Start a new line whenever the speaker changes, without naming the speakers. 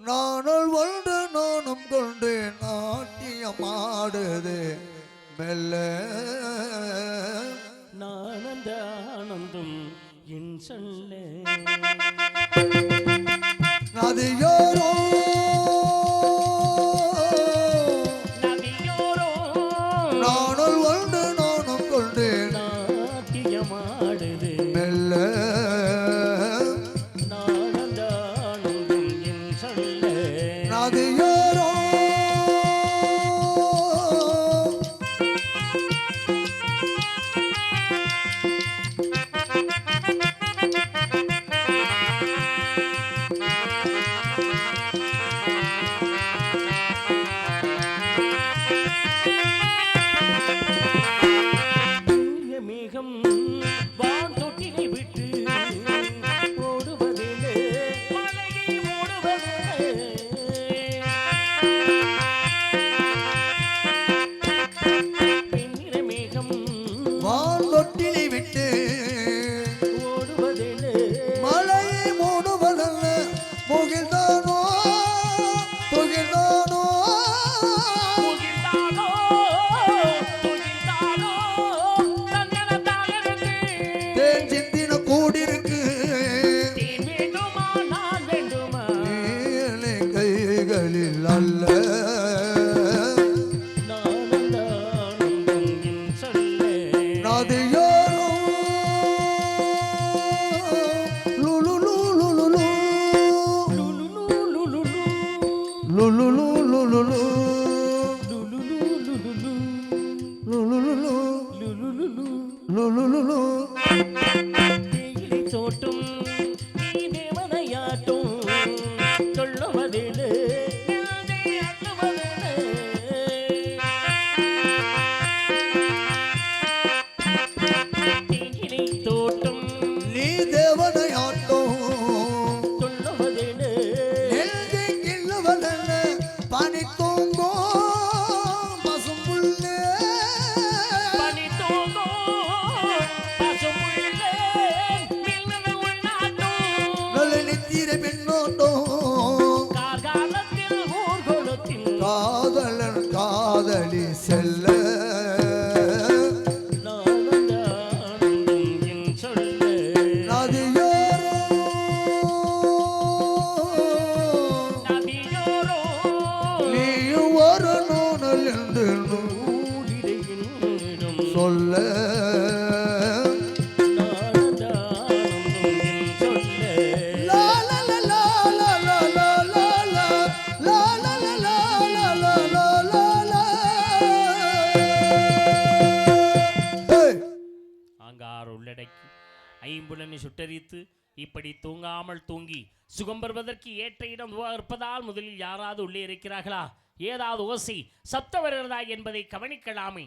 நானுள் ஒன்று நானும் கொண்டு நாட்டியமாடுது மெல்ல
நானந்த ஆனந்தம் என் சொல்ல
நதியோரோ நானுள் ஒன்று நானும் கொண்டு
நாட்டியமாடுது
மெல்ல
நானந்த ஆனந்தம் என் சொல்ல
நதியோரோ
மேகம் வான் தொட்டினை விட்டு ஓடுவதில்லை மலையை ஓடுவதில்லை மேகம்
வான் தொட்டினை விட்டு
ஓடுவதில்லை
மலையை மூடுவதல்ல முகில்தானோ துகில்தானோ தேன் சிந்தின கூடிருக்கு நீல கைகளில் அல்ல நதியோரோ லுலுலு லுலுலு லுலுலு லுலுலு லுலுலு
தேயிலை தோட்டும் நீ தேவனையாட்டும் சொல்லுவதில்லை தேயிலை தோட்டம்
நீ தேவனையாட்டம்
சொல்லுவதில்லை
நெஞ்சில் இல்லவதல்ல பனி தூங்கோ பசும்புள்ளே
பனி தோங்கோ பசும்புள்ளே மின்னல் உண்ணாட்டும்
நல்ல நெத்திர பெண்ணோட்டம்
கார்காலத்தில் ஊர்கோலத்தில்
காதலன் காதலி செல்ல
நானந்த ஆனந்தம் என் சொல்ல
நதியோரோ
நதியோரோ
நீயும் ஒரு நூனல் என்று
ஊடிடையினும்
சொல்ல
நானந்த ஆனந்தம் என் சொல்ல
லா லா லா லா லா லா லா லா லா லா லா லா லா லா லா லா லா. ஏய்,
ஆங்கார் உள்ளடக்கி ஐம்புலனை சுட்டரித்து இப்படி தூங்காமல் தூங்கி சுகம் பெறுவதற்கு ஏற்ற இடம் இருப்பதால் முதலில் யாராவது உள்ளே இருக்கிறார்களா ஏதாவது ஓசை சப்த வருகிறதா என்பதை கவனிக்கலாமே